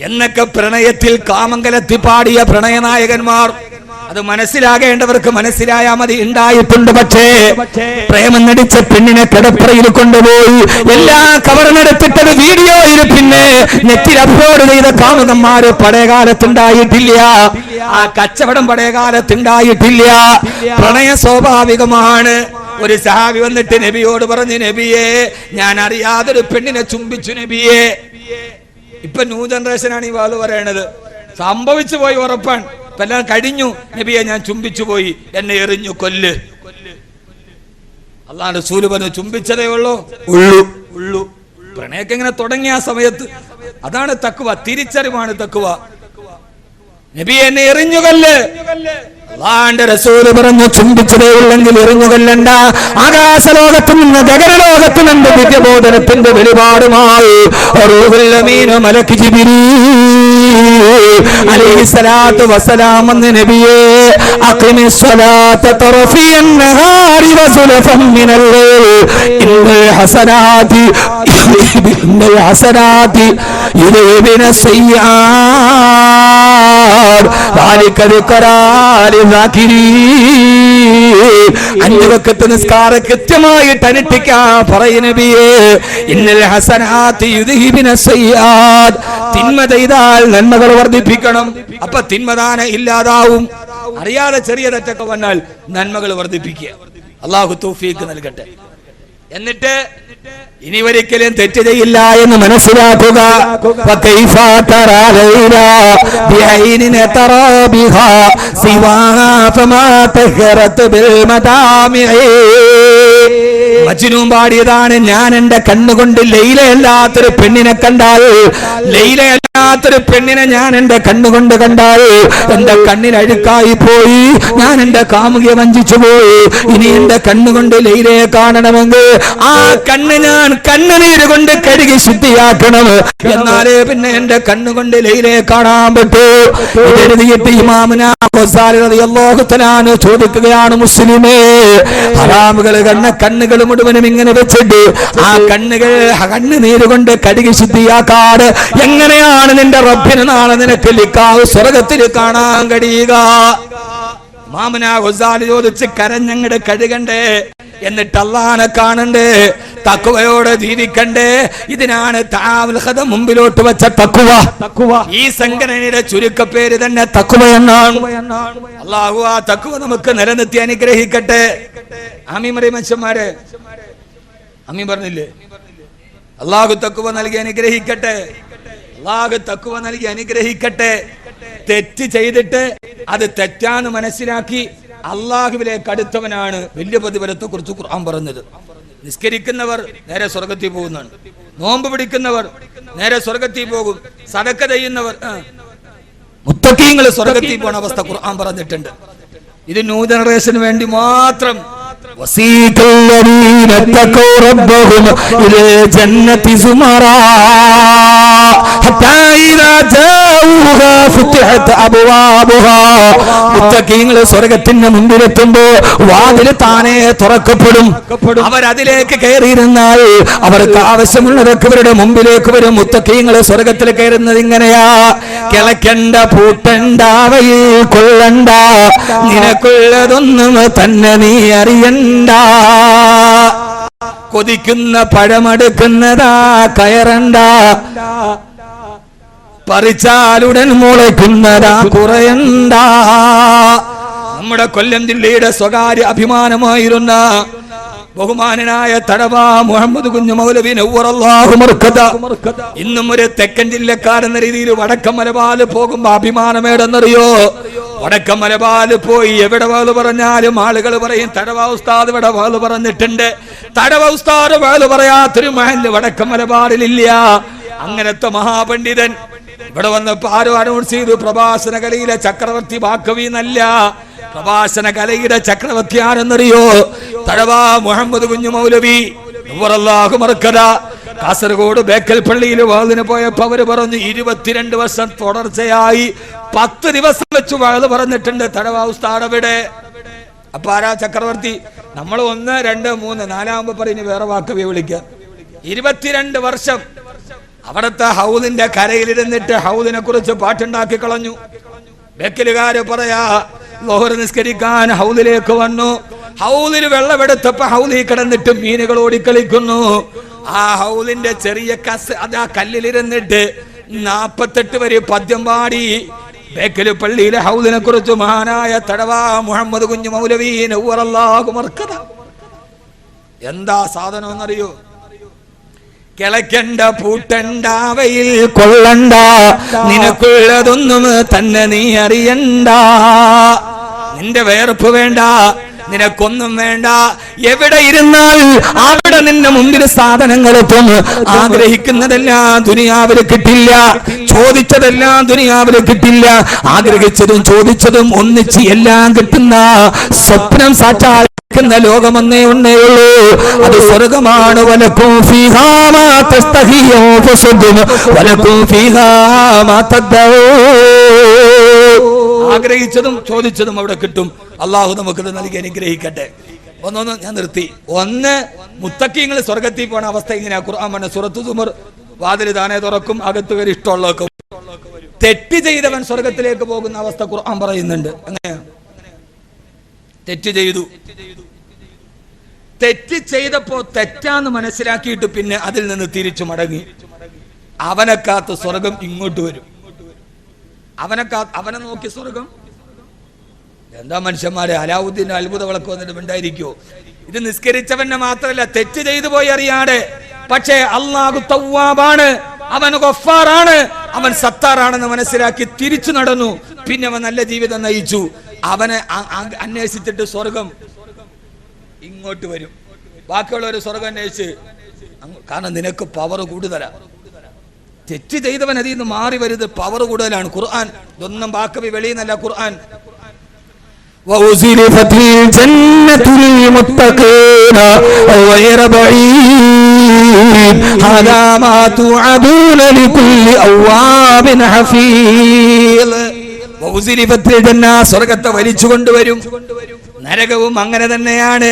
എന്നൊക്കെ പ്രണയത്തിൽ കാമംഗലത്തി പാടിയ പ്രണയനായകന്മാർ. അത് മനസ്സിലാകേണ്ടവർക്ക് മനസ്സിലായാ മതി. ഉണ്ടായിട്ടുണ്ട്. പക്ഷേ പ്രേമം നടിച്ച പെണ്ണിനെ കിടപ്പറയിൽ കൊണ്ടുപോയി എല്ലാ കവർന്നെടുത്തിട്ടത് വീഡിയോയിൽ പിന്നെ നെറ്റിൽ അപ്ലോഡ് ചെയ്ത കാമുകന്മാര് പഴയകാലത്തുണ്ടായിട്ടില്ല. ആ കച്ചവടം പഴയകാലത്തുണ്ടായിട്ടില്ല. പ്രണയം സ്വാഭാവികമാണ്. ഒരു സഹാബി വന്നിട്ട് നബിയോട് പറഞ്ഞു, നബിയെ ഞാൻ അറിയാതൊരു പെണ്ണിനെ ചുംബിച്ചു നബിയെ. ഇപ്പൊ ന്യൂ ജനറേഷനാണ് ഈ വാള് പറയണത്. സംഭവിച്ചു പോയി, ഉറപ്പാണ്. ഇപ്പൊ എല്ലാം കഴിഞ്ഞു. നബിയെ ഞാൻ ചുംബിച്ചു പോയി, എന്നെ എറിഞ്ഞു കൊല്ല്. അല്ലാഹുവിന്റെ റസൂല് പറഞ്ഞു ചുംബിച്ചതേ ഉള്ളൂ. പ്രണയൊക്കെ ഇങ്ങനെ തുടങ്ങിയ ആ സമയത്ത് അതാണ് തഖ്വ, തിരിച്ചറിവാണ് തഖ്വ. നബിയെ എന്നെ എറിഞ്ഞു കൊല്ല്. അല്ലാഹുവിന്റെ റസൂല് പറഞ്ഞു ചുംബിച്ചതേ ഉള്ളെങ്കിൽ എറിഞ്ഞു കൊല്ലണ്ട. ആകാശലോകത്തു നിന്ന് ഗഗനലോകത്തു നിന്ന് ദിവ്യബോധനത്തിന്റെ വെളിപാടുമായി റൂഹുൽ അമീൻ മലക്ക് ജിബ്രീൽ അലൈഹിസ്സലാത്തു വസ്സലാം എന്ന നബിയെ അഖിമിസ്സലാത്ത തറഫിയൻ നഹാരി വസുലഫൻ മിനൽ ലൈൽ ഇന്നൽ ഹസനാതി യുദഹിബിന സയ്യാത് ദാലിക ദിക്റാ ലിസാകിരീൻ. 5 വഖത്ത് നിസ്കാരം കൃത്യമായിട്ട് അനുഷ്ഠിക്കാൻ പറയ നബിയെ. ഇന്നൽ ഹസനാതി യുദഹിബിന സയ്യാത്. തിന്മ ചെയ്താൽ നന്മകൾ വർദ്ധിപ്പിക്കണം. അപ്പൊ തിന്മദാന ഇല്ലാതാവും. അറിയാതെ ചെറിയ തെറ്റൊക്കെ വന്നാൽ നന്മകൾ വർദ്ധിപ്പിക്കുക. അല്ലാഹു തൗഫീഖ് നൽകട്ടെ. എന്നിട്ട് ഇനി ഒരിക്കലും തെറ്റ് ചെയ്യില്ല എന്ന് മനസ്സിലാക്കുക. മജ്നൂൻ പാടിയതാണ്, ഞാൻ എന്റെ കണ്ണുകൊണ്ട് ലൈലയല്ലാത്തൊരു പെണ്ണിനെ കണ്ടാൽ, ലൈലയല്ലാത്തൊരു പെണ്ണിനെ ഞാൻ എന്റെ കണ്ണുകൊണ്ട് കണ്ടാൽ എന്റെ കണ്ണിന് അഴുക്കായി പോയി, ഞാൻ എന്റെ കാമുകിയെ വഞ്ചിച്ചു പോയി. ഇനി എന്റെ കണ്ണുകൊണ്ട് ലൈലയെ കാണണമെങ്കിൽ ആ കണ്ണ് ഞാൻ കണ്ണുനീര് കൊണ്ട് കഴുകി ശുദ്ധിയാക്കണം. എന്നാലേ പിന്നെ എന്റെ കണ്ണുകൊണ്ട് ലൈലയെ കാണാൻ പറ്റൂ. എഴുതിയിട്ട് ഇമാമുന ഗസാലി റളിയല്ലാഹു തആല ചോദിക്കുകയാണ്, മുസ്ലിമേ ഹറാമുകൾ കണ്ണുകൾ മുഴുവനും ഇങ്ങനെ വെച്ചിട്ട് ആ കണ്ണുനീര് കൊണ്ട് കഴുകി ശുദ്ധിയാക്കാട് എങ്ങനെയാണ് നിന്റെ റബ്ബിനെ നാളെ നിനക്ക് ലിഖാഹ് സ്വർഗ്ഗത്തിൽ കാണാൻ കഴിയുക? ഇമാമുന ഗസാലി ചോദിച്ച് കരഞ്ഞങ്ങട് കഴുകണ്ടേ, എന്നിട്ട് അല്ലാഹനെ കാണണ്ടേ, തഖ്വയോടെ ജീവിക്കണ്ടേ. ഇതിനാണ് തആവുൽ ഖദ മുമ്പിലോട്ട് വെച്ച തഖ്വ. ഈ സംഘടനയുടെ ചുരുക്കപ്പേര് തന്നെ തഖ്വ എന്നാണ്. അല്ലാഹു ആ തഖ്വ നമുക്ക് നിലനിർത്തി അനുഗ്രഹിക്കട്ടെ. ആമീൻ പറയും മനുഷ്യന്മാരെ, ആമീൻ പറഞ്ഞില്ലേ? അല്ലാഹു തഖ്വ നൽകി അനുഗ്രഹിക്കട്ടെ. അല്ലാഹു തഖ്വ നൽകി അനുഗ്രഹിക്കട്ടെ. തെറ്റ് ചെയ്തിട്ട് അത് തെറ്റാന്ന് മനസ്സിലാക്കി അല്ലാഹുവിലേക്ക് അടുത്തവനാണ് വലിയ പ്രതിഫലത്തെ കുറിച്ച് ഖുർആൻ പറഞ്ഞത്. നിസ്കരിക്കുന്നവർ നേരെ സ്വർഗ്ഗത്തിൽ പോകുന്നതാണ്. നോമ്പ് പിടിക്കുന്നവർ നേരെ സ്വർഗ്ഗത്തിൽ പോകും. സദഖ ചെയ്യുന്നവർ മുത്തഖീങ്ങൾ സ്വർഗ്ഗത്തിൽ പോകുന്ന അവസ്ഥ ഖുർആൻ പറഞ്ഞിട്ടുണ്ട്. ഇത് ന്യൂ ജനറേഷന് വേണ്ടി മാത്രം. വസീഖല്ലദീന തഖൗ റബ്ബഹും ഇലാ ജന്നതി സുമറാ ഹത്താ ഇദാ ജാഊഹാ ഫുതിഹത് അബ്വാബുഹാ. മുത്തഖീങ്ങൾ സ്വർഗ്ഗത്തിന്റെ മുമ്പിലെത്തുമ്പോൾ വാതിൽ താനേ തുറക്കപ്പെടും. അവരതിലേക്ക് കയറിയിരുന്നാൽ അവർക്ക് ആവശ്യമുള്ളതൊക്കെ അവരുടെ മുമ്പിലേക്ക് വരും. മുത്തഖീങ്ങൾ സ്വർഗ്ഗത്തിൽ കയറുന്നത് ഇങ്ങനെയാ: കിളക്കണ്ട, പൂട്ടണ്ട, അവയിൽ കൊള്ളണ്ട, നിനക്കുള്ളതൊന്നും തന്നെ നീ അറിയണ്ട. കൊതിക്കുന്ന പഴമെടുക്കുന്നതാ കയറണ്ട, പറിച്ചാലുടൻ മുളയ്ക്കുന്നതാ കുറയണ്ട. നമ്മുടെ കൊല്ലം ജില്ലയുടെ സ്വകാര്യ അഭിമാനമായിരുന്ന ബഹുമാനനായ തടവ മുഹമ്മദ് കുഞ്ഞു മൗലവി നവ്വറല്ലാഹു മർക്കദ ഇന്നും ഒരു തെക്കൻ ജില്ലക്കാരെന്ന രീതിയിൽ വടക്കൻ മലബാറിൽ പോകുമ്പോ അഭിമാനമേടെന്നറിയോ? വടക്കൻ മലബാറിൽ പോയി എവിടെ വാള് പറഞ്ഞാലും ആളുകൾ പറയും തടവ ഉസ്താദ് ഇവിടെ വാള് പറഞ്ഞിട്ടുണ്ട്. തടവ ഉസ്താദ് വാള് പറയാത്തൊരു മഹല്ല് വടക്കൻ മലബാറിലില്ല. അങ്ങനത്തെ മഹാപണ്ഡിതൻ ഇവിടെ വന്നപ്പോ ആരോ അനൗൺസ് ചെയ്തു, പ്രഭാഷണ കലയിലെ ചക്രവർത്തി ബാക്കവി എന്നല്ല, പ്രഭാഷണ കലയുടെ ചക്രവർത്തി ആരെന്നറിയോ? തഴവ മുഹമ്മദ് കുഞ്ഞു മൗലവി നവ്വറല്ലാഹു മർക്കദ. കാസർഗോഡ് ബേക്കൽ പള്ളിയിൽ വാളിന് പോയപ്പോ അവര് പറഞ്ഞു 22 വർഷം തുടർച്ചയായി 10 ദിവസം വെച്ച് വാള് പറഞ്ഞിട്ടുണ്ട് തഴവ ഉസ്താദ് അവിടെ. അപ്പൊ ആരാ ചക്രവർത്തി? നമ്മൾ 1, 2, 3, 4 ആകുമ്പോ പറയുന്നു വേറെ വാക്കവി വിളിക്കാം. 22 വർഷം അവിടുത്തെ ഹൗദിന്റെ കരയിലിരുന്നിട്ട് ഹൗദിനെ കുറിച്ച് പാട്ടുണ്ടാക്കി കളഞ്ഞു. ബേക്കലുകാര് പറയാ ലോഹർ നിസ്കരിക്കാൻ ഹൗദിലേക്ക് വന്നു. ഹൗദിൽ വെള്ളമെടുത്തപ്പോ ഹൗദിൽ കിടന്നിട്ട് മീനുകൾ ഓടിക്കളിക്കുന്നു. ആ ഹൗദിന്റെ ചെറിയ അത് ആ കല്ലിലിരുന്നിട്ട് 48 വരെ പദ്യം പാടി. ബേക്കല് പള്ളിയിലെ ഹൗദിനെ കുറിച്ച് മഹാനായ തടവ മുഹമ്മദ് കുഞ്ഞു മൗലവി നവ്വറല്ലാഹു മർക്കദ എന്താ സാധനം എന്നറിയോ? കിളയ്ക്കണ്ട പൂട്ടണ്ട വെയിൽ കൊള്ളണ്ട, നിനക്കുള്ളതൊന്നും തന്നെ നീ അറിയണ്ട. നിന്റെ വേർപ്പ് വേണ്ട, നിനക്കൊന്നും വേണ്ട. എവിടെ ഇരുന്നാൽ അവിടെ നിന്റെ മുമ്പിൽ സാധനങ്ങളെത്തും. ആഗ്രഹിക്കുന്നതെല്ലാം ദുനിയാവിൽ കിട്ടില്ല, ചോദിച്ചതെല്ലാം ദുനിയാവിൽ കിട്ടില്ല. ആഗ്രഹിച്ചതും ചോദിച്ചതും ഒന്നിച്ച് എല്ലാം കിട്ടുന്ന സ്വപ്നം സാക്ഷാത്കരിക്കുന്ന ലോകമെന്നേ ഉള്ളൂ. അത് സ്വർഗമാണ്. വലക്കും ഫീഹാ മാ തസ്തഹിയു ഫസുദ്ദും വലക്കും ഫീഹാ മാ തദ്ദഊ. ആഗ്രഹിച്ചതും ചോദിച്ചതും അവിടെ കിട്ടും. അള്ളാഹു നമുക്കത് നൽകി അനുഗ്രഹിക്കട്ടെ. ഒന്നൊന്ന് ഞാൻ നിർത്തി. ഒന്ന്, മുത്തക്കീങ്ങൾ സ്വർഗത്തിൽ പോണ അവസ്ഥ ഇങ്ങനെയാ. ഖുർആൻ പറഞ്ഞ സൂറത്ത് സുമർ, വാതിൽ താനെ തുറക്കും, അകത്ത് കയറി ഇഷ്ടമുള്ളതൊക്കെ. തെറ്റ് ചെയ്തവൻ സ്വർഗത്തിലേക്ക് പോകുന്ന അവസ്ഥ ഖുർആൻ പറയുന്നുണ്ട്. എങ്ങനെയാ? തെറ്റ് ചെയ്തു, തെറ്റ് ചെയ്തപ്പോ തെറ്റാന്ന് മനസ്സിലാക്കിയിട്ട് പിന്നെ അതിൽ നിന്ന് തിരിച്ചു മടങ്ങി അവനെക്കാത്ത് സ്വർഗം ഇങ്ങോട്ട് വരും. അവനെ നോക്കി സ്വർഗം. എന്താ മനുഷ്യന്മാരെ, അലാവുദ്ദീൻ അത്ഭുത വിളക്ക് വന്നിട്ട് ഉണ്ടായിരിക്കോ? ഇത് നിസ്കരിച്ചവനെ മാത്രമല്ല, തെറ്റ് ചെയ്തു പോയി അറിയാതെ. പക്ഷേ അല്ലാഹു തവ്വാബാണ്, അവൻ ഗഫാറാണ്, അവൻ സത്താറാണെന്ന് മനസ്സിലാക്കി തിരിച്ചു നടന്നു. പിന്നെ അവൻ നല്ല ജീവിതം നയിച്ചു. അവനെ അന്വേഷിച്ചിട്ട് സ്വർഗം ഇങ്ങോട്ട് വരും. ബാക്കിയുള്ളവർ സ്വർഗം അന്വേഷിച്ച്, കാരണം നിനക്ക് പവർ കൂടുതലാ. തെറ്റ് ചെയ്തവൻ അതിൽ നിന്ന് മാറി വരുന്നത് പവർ കൂടുതലാണ്. ഖുർആൻ ഇതൊന്നും ബാക്കി വെളിയിൽ നിന്നല്ല. ഖുർആൻ وَأُزْلِفَتِ الْجَنَّةُ لِلْمُتَّقِينَ غَيْرَ بَعِيدٍ هَذَا مَا تُوعَدُونَ لِكُلِّ أَوَّابٍ حَفِيظٍ. وَأُزْلِفَتِ الْجَنَّةُ സ്വർഗ്ഗത്തെ വലിച്ചു കൊണ്ടുവരും. നരകവും അങ്ങനെ തന്നെയാണ്.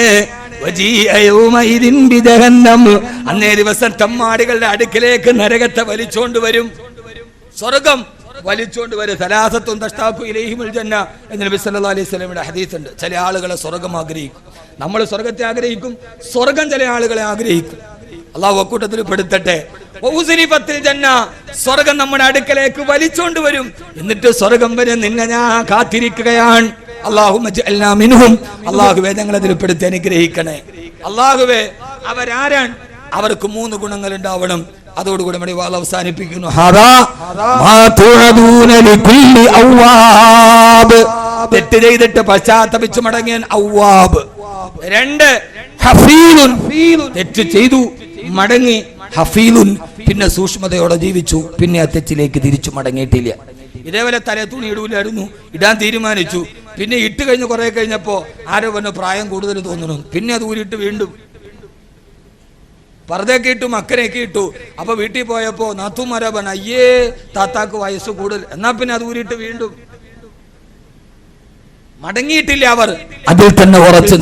അന്നേ ദിവസം തമ്മാടികളുടെ അടുക്കിലേക്ക് നരകത്തെ വലിച്ചോണ്ടുവരും. സ്വർഗം വലിച്ചോണ്ട് വരും. സലാസത്തും തഷ്താഖു ഇലൈഹിമുൽ ജന്ന എന്ന് നബി സല്ലല്ലാഹു അലൈഹി വസല്ലമയുടെ ഹദീസ് ഉണ്ട്. ചില ആളുകളെ സ്വർഗം ആഗ്രഹിക്കും. നമ്മൾ സ്വർഗത്തെ ആഗ്രഹിക്കും, സ്വർഗം ചില ആളുകളെ ആഗ്രഹിക്കും. അല്ലാഹു അക്കൂട്ടത്തിൽ പെടുത്തട്ടെ. വഉസ്ലിഫത്തിൽ ജന്ന, സ്വർഗം നമ്മുടെ അടുക്കലേക്ക് വലിച്ചോണ്ട് വരും. എന്നിട്ട് സ്വർഗം വരെ നിന്നെ ഞാൻ കാത്തിരിക്കുകയാണ്. അല്ലാഹുമ്മ ജഅൽനാ മിൻഹും. അല്ലാഹുവേ ഞങ്ങളെ അതിൽ പെടുത്തി അനുഗ്രഹിക്കണേ. അല്ലാഹുവേ അവരാരാണ്? അവർക്ക് 3 ഗുണങ്ങൾ ഉണ്ടാവണം. അതോടുകൂടി നമ്മുടെ വാൾ അവസാനിപ്പിക്കുന്നു. തെറ്റ് ചെയ്തിട്ട് പശ്ചാത്തപിച്ചു മടങ്ങിയ ഔവാബ്. 2, ഹഫീലുൻ, തെറ്റ് ചെയ്തു മടങ്ങി. ഹഫീലുൻ, പിന്നെ സൂക്ഷ്മതയോടെ ജീവിച്ചു, പിന്നെ ആ തെറ്റിലേക്ക് തിരിച്ചു മടങ്ങിയിട്ടില്ല. ഇതേപോലെ തലേ തുണി ഇടൂലായിരുന്നു, ഇടാൻ തീരുമാനിച്ചു. പിന്നെ ഇട്ട് കഴിഞ്ഞ് കുറെ കഴിഞ്ഞപ്പോ ആരോ പറഞ്ഞു പ്രായം കൂടുതൽ തോന്നുന്നു. പിന്നെ അത് ഊരിട്ട് വീണ്ടും പർദ്ദയൊക്കെ ഇട്ടു, മക്കനെയൊക്കെ ഇട്ടു. അപ്പൊ വീട്ടിൽ പോയപ്പോ നാത്തൂമാരാ പറഞ്ഞ അയ്യേ താത്താക്ക് വയസ്സ് കൂടുതൽ. എന്നാ പിന്നെ അത് ഊരിട്ട് വീണ്ടും മടങ്ങിയിട്ടില്ല. അവർ അതിൽ തന്നെ ഉറച്ചു.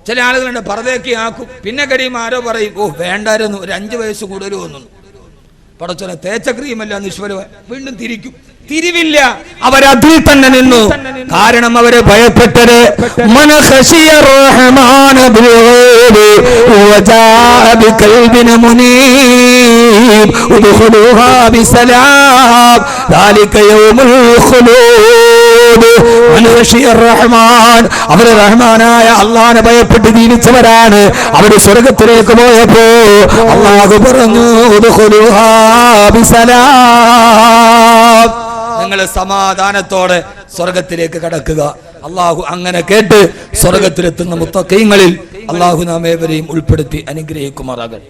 ചില ആളുകളുണ്ട് പർദ്ദയൊക്കെ ആക്കും, പിന്നെ കഴിയുമ്പോൾ ആരോ പറയും ഓ വേണ്ടായിരുന്നു, ഒരു 5 വയസ്സ് കൂടുതൽ തോന്നുന്നു. പടച്ചോനെ തേച്ച ക്രീമല്ല നിഷ്ഫല, വീണ്ടും തിരിക്കും. തിരിവില്ല, അവരതിൽ തന്നെ നിന്നു. കാരണം അവരെ ഭയപ്പെട്ടത് അവര് റഹ്മാനായ അള്ളാനെ ഭയപ്പെട്ട് ജീവിച്ചവരാണ്. അവര് സ്വർഗത്തിലേക്ക് പോയപ്പോ അള്ളാഹു പറഞ്ഞു നിങ്ങൾ സമാധാനത്തോടെ സ്വർഗത്തിലേക്ക് കടക്കുക. അള്ളാഹു അങ്ങനെ കേട്ട് സ്വർഗത്തിലെത്തുന്ന മുത്തഖീങ്ങളിൽ അള്ളാഹു നാം ഏവരെയും ഉൾപ്പെടുത്തി അനുഗ്രഹിക്കുമാറാകട്ടെ.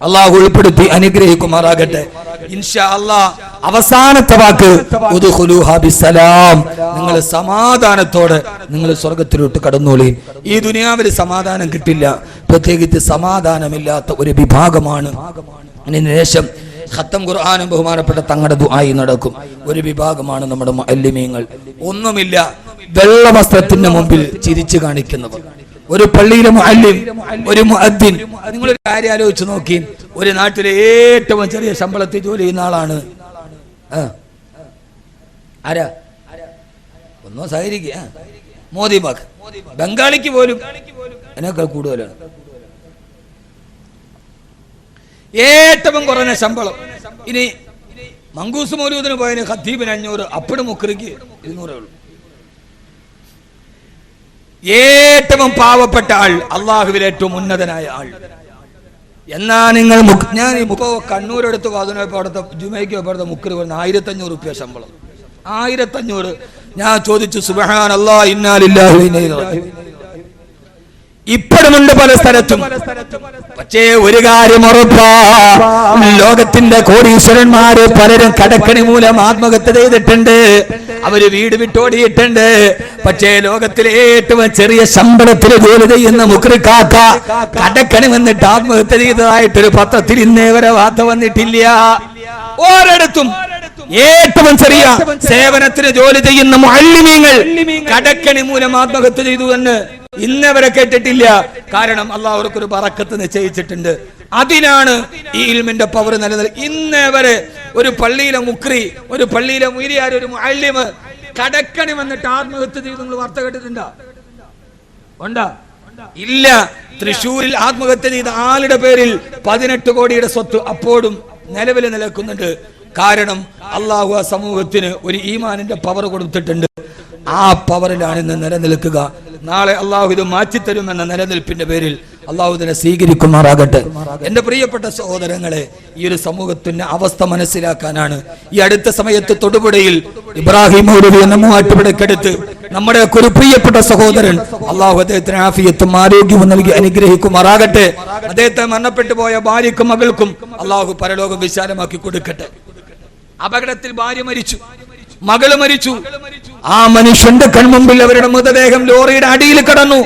അള്ളാഹു ഉൾപ്പെടുത്തി അനുഗ്രഹിക്കുമാറാകട്ടെ. ഇൻഷാ അല്ലാഹ് അവസാനത്തെ വാക്ക് ഉദ്ഖുലൂഹാ ബിസ്സലാം. നിങ്ങൾ സമാധാനത്തോടെ നിങ്ങൾ സ്വർഗത്തിലോട്ട് കടന്നോളി. ഈ ദുനിയാവിൽ സമാധാനം കിട്ടില്ല, പ്രത്യേകിച്ച് സമാധാനമില്ലാത്ത ഒരു വിഭാഗമാണ്. അതിനുശേഷം ഖത്തം ഖുർആനും ബഹുമാനപ്പെട്ട തങ്ങളുടെ ദുആയി നടക്കും. ഒരു വിഭാഗമാണ് നമ്മുടെ മുഅല്ലിമീങ്ങൾ. ഒന്നുമില്ല, വെള്ള വസ്ത്രത്തിന്റെ മുമ്പിൽ ചിരിച്ചു കാണിക്കുന്നവർ. ഒരു പള്ളിയിലെ മുഅല്ലിം, ഒരു മുഅദ്ദിൻ. നിങ്ങളൊരു കാര്യം ആലോചിച്ച് നോക്കി. ഒരു നാട്ടിലെ ഏറ്റവും ചെറിയ ശമ്പളത്തിൽ ജോലി ചെയ്യുന്ന ആളാണ് ആരാ? ഒന്നോ സഹകരിക്കുക, മോദി ബാഗ്. ബംഗാളിക്ക് പോലും അതിനേക്കാൾ കൂടുതലാണ്. ഏറ്റവും കുറഞ്ഞ ശമ്പളം. ഇനി മങ്കൂസ് മൗലൂദിന് പോയതിന് ഖത്തീബിന് 500, അപ്പഴും മുക്രിക്ക് 200 ഉള്ളൂ. ഏറ്റവും പാവപ്പെട്ട ആൾ, അള്ളാഹുവിൽ ഏറ്റവും ഉന്നതനായ ആൾ. എന്നാ നിങ്ങൾ ഞാൻ ഇപ്പോ കണ്ണൂരെടുത്ത് വാതിനോപ്പോ അവിടുത്തെ ജുമയ്ക്ക് അവിടുത്തെ മുക്രി പറഞ്ഞ 1500 രൂപ ശമ്പളം. 1500. ഞാൻ ചോദിച്ചു, സുബ്ഹാനല്ലാഹ്, ഇന്നാ ലില്ലാഹി വ ഇന്നാ ഇലൈഹി റാജിഊൻ. ഇപ്പോഴുമുണ്ട് പല സ്ഥലത്തും. പക്ഷേ ഒരു കാര്യം ഉറപ്പാ, ലോകത്തിന്റെ കോടീശ്വരന്മാര് പലരും കടക്കണി മൂലം ആത്മഹത്യ ചെയ്തിട്ടുണ്ട്. അവര് വീട് വിട്ടോടിയിട്ടുണ്ട്. പക്ഷേ ലോകത്തിലെ ഏറ്റവും ചെറിയ ശമ്പളത്തിൽ ജോലി ചെയ്യുന്ന മുക്രിക്കാക്ക കടക്കണി വന്നിട്ട് ആത്മഹത്യ ചെയ്തതായിട്ടൊരു പത്രത്തിൽ ഇന്നേ വരെ വാർത്ത വന്നിട്ടില്ല. ഓരിടത്തും ഏറ്റവും ചെറിയ സേവനത്തിന് ജോലി ചെയ്യുന്ന മുഅല്ലിമീങ്ങൾ കടക്കണി മൂലം ആത്മഹത്യ ചെയ്തു എന്ന് ഇന്നവരെ കേട്ടിട്ടില്ല. കാരണം അല്ലാഹു അവർക്കൊരു ബറക്കത്ത് നിശ്ചയിച്ചിട്ടുണ്ട്. അതിനാണ് ഈ ഇൽമിന്റെ പവർ നിലനിൽക്കുന്നത്. ഇന്നവരെ ഒരു പള്ളിയിലെ മുക്രി, ഒരു പള്ളിയിലെ മുരിയാർ, ഒരു മുഅല്ലിം കടക്കണി വന്നിട്ട് ആത്മഹത്യ ചെയ്തു നിങ്ങൾ വാർത്ത കേട്ടിട്ടുണ്ടോ? ഉണ്ടോ? ഇല്ല. തൃശ്ശൂരിൽ ആത്മഹത്യ ചെയ്ത ആളുടെ പേരിൽ 18 കോടിയുടെ സ്വത്ത് അപ്പോഴും നിലവിൽ നിലനിൽക്കുന്നുണ്ട്. കാരണം അള്ളാഹു ആ സമൂഹത്തിന് ഒരു ഈമാനിന്റെ പവർ കൊടുത്തിട്ടുണ്ട്. ആ പവറിലാണ് ഇന്ന് നിലനിൽക്കുക. നാളെ അള്ളാഹു ഇത് മാറ്റിത്തരുമെന്ന നിലനിൽപ്പിന്റെ പേരിൽ അള്ളാഹു ഇതിനെ സ്വീകരിക്കുമാറാകട്ടെ. എന്റെ പ്രിയപ്പെട്ട സഹോദരങ്ങളെ, ഈ ഒരു സമൂഹത്തിന്റെ അവസ്ഥ മനസ്സിലാക്കാനാണ് ഈ അടുത്ത സമയത്ത് തൊടുപുഴയിൽ ഇബ്രാഹിം മൗലവി എന്ന മൂവാറ്റുപുഴക്കടുത്ത് നമ്മുടെ ഒരു പ്രിയപ്പെട്ട സഹോദരൻ, അള്ളാഹു അദ്ദേഹത്തിന് ആഫിയത്തും ആരോഗ്യവും നൽകി അനുഗ്രഹിക്കുമാറാകട്ടെ. അദ്ദേഹത്തെ മരണപ്പെട്ടു പോയ ഭാര്യക്കും മകൾക്കും അള്ളാഹു പരലോകം വിശാലമാക്കി കൊടുക്കട്ടെ. അപകടത്തിൽ ഭാര്യ മരിച്ചു, മകള് മരിച്ചു. ആ മനുഷ്യന്റെ കൺമുമ്പിൽ അവരുടെ മൃതദേഹം ലോറിയുടെ അടിയിൽ കിടന്നു.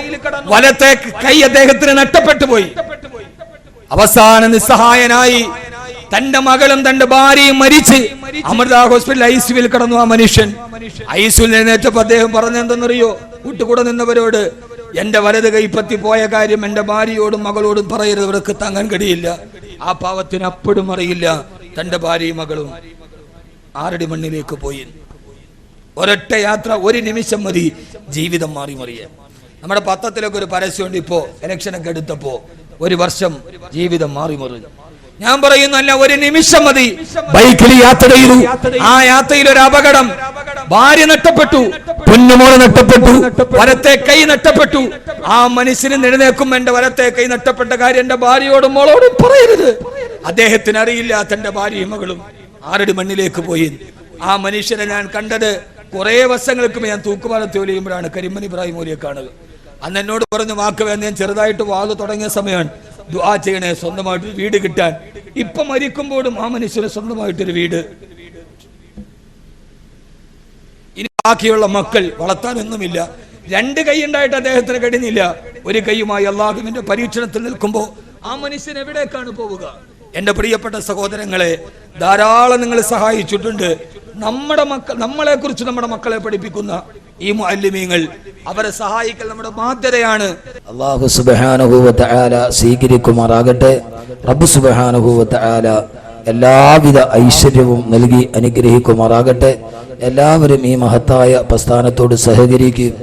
വലത്തെ കൈ അദ്ദേഹത്തിന് നഷ്ടപ്പെട്ടു പോയി. അവസാന നിസ്സഹായനായി തന്റെ മകളും തന്റെ ഭാര്യയും മരിച്ച് അമൃത ഹോസ്പിറ്റൽ ഐസിയുവിൽ കിടന്നു. ആ മനുഷ്യൻ ഐസിയുവിൽ എഴുന്നേറ്റപ്പോ അദ്ദേഹം പറഞ്ഞെന്തെന്നറിയോ? കൂട്ടുകൂടെ നിന്നവരോട്, എന്റെ വലത് കൈ പറ്റി പോയ കാര്യം എന്റെ ഭാര്യയോടും മകളോടും പറയരുത്, ഇവർക്ക് താങ്ങാൻ കഴിയില്ല. ആ പാവത്തിന് അപ്പോഴും അറിയില്ല തന്റെ ഭാര്യയും മകളും ആറടി മണ്ണിലേക്ക് പോയി. ഒരൊറ്റ യാത്ര, ഒരു നിമിഷം മതി ജീവിതം മാറി മറിയാൻ. നമ്മുടെ പത്രത്തിലൊക്കെ ഒരു പരസ്യമുണ്ട്. ഇപ്പോ ഇലക്ഷനൊക്കെ എടുത്തപ്പോ 1 വർഷം ജീവിതം മാറി മറിഞ്ഞു. ഞാൻ പറയുന്നല്ല, ഒരു നിമിഷം മതി. ബൈക്കിൽ യാത്ര ചെയ്തു. ആ യാത്രയിൽ ഒരു അപകടം, ഭാര്യ നഷ്ടപ്പെട്ടു, പൊന്നുമോള് നഷ്ടപ്പെട്ടു, വലത്തെ കൈ നഷ്ടപ്പെട്ടു. ആ മനുഷ്യന് എഴുന്നേക്കും, എന്റെ വലത്തെ കൈ നഷ്ടപ്പെട്ട കാര്യം എന്റെ ഭാര്യയോടും മോളോടും പറയരുത്. അദ്ദേഹത്തിന് അറിയില്ല തന്റെ ഭാര്യയും മകളും ആറടി മണ്ണിലേക്ക് പോയി. ആ മനുഷ്യനെ ഞാൻ കണ്ടത് കുറെ വർഷങ്ങൾക്ക് ഞാൻ തൂക്കുപാലത്ത് ജോലി ചെയ്യുമ്പോഴാണ് കരിമൻ ഇബ്രാഹിം മൗലിയെ കാണുക. അന്ന് എന്നോട് പറഞ്ഞു, വാക്ക് വേണ്ട, ഞാൻ ചെറുതായിട്ട് വാത് തുടങ്ങിയ സമയമാണ്, ദുആ ചെയ്യണേ സ്വന്തമായിട്ട് വീട് കിട്ടാൻ. ഇപ്പൊ മരിക്കുമ്പോഴും ആ മനുഷ്യന് സ്വന്തമായിട്ടൊരു വീട്. ഇനി ബാക്കിയുള്ള മക്കൾ വളർത്താനൊന്നുമില്ല. 2 കൈ ഉണ്ടായിട്ട് അദ്ദേഹത്തിന് കഴിഞ്ഞില്ല. ഒരു കൈയുമായി അള്ളാഹുവിന്റെ പരീക്ഷണത്തിൽ നിൽക്കുമ്പോൾ ആ മനുഷ്യൻ എവിടേക്കാണ് പോവുക? എന്റെ പ്രിയപ്പെട്ട സഹോദരങ്ങളെ, ധാരാളം നിങ്ങൾ സഹായിച്ചിട്ടുണ്ട്. നമ്മുടെ മക്കൾ, നമ്മളെ കുറിച്ച് നമ്മുടെ മക്കളെ പഠിപ്പിക്കുന്ന ഈ മുഅല്ലിമീങ്ങൾ, അവരെ സഹായിക്കൽ നമ്മുടെ ബാധ്യതയാണ്. അല്ലാഹു സുബ്ഹാനഹു വ തആല സ്വീകരിക്കുമാറാകട്ടെ. റബ്ബ് സുബ്ഹാനഹു വ തആല എല്ലാവിധ ഐശ്വര്യവും നൽകി അനുഗ്രഹിക്കുമാറാകട്ടെ. എല്ലാവരും ഈ മഹത്തായ പ്രസ്ഥാനത്തോട് സഹകരിക്കുകയും